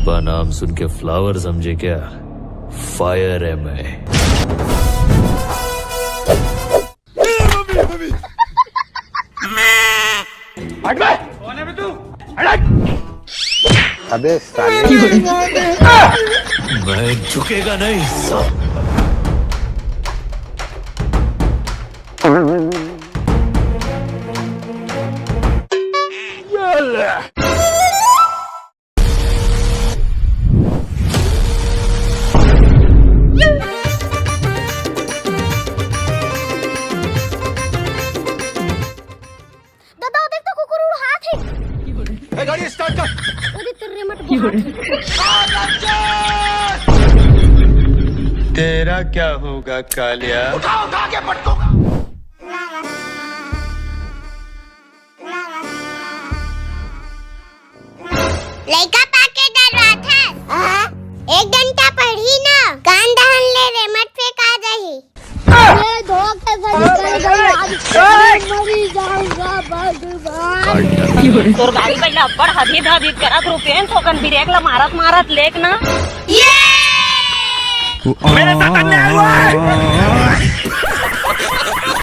पुष्पा नाम सुन के फ्लावर समझे क्या? फायर है मैं। अबे साले मैं झुकेगा नहीं सब। दादा देख तो कुकुर उड़ हाथ है। गाड़ी स्टार्ट कर। अरे तेरे मत तेरा क्या होगा कालिया? उठा के पटकूंगा। लड़का पाके डर रहा था। 1 घंटा पढ़ी ना, कान दहन ले रे मत फेंक आ जाही। ये धोखे से निकल गई आज मरी जाऊंगा भगवान। तोर गाड़ी पहिला अब्बड़ हदीद हदीद करत रुपयन ठोकन ब्रेक ला मारत मारत लेक ना। मेरे साथ अन्याय हुआ है।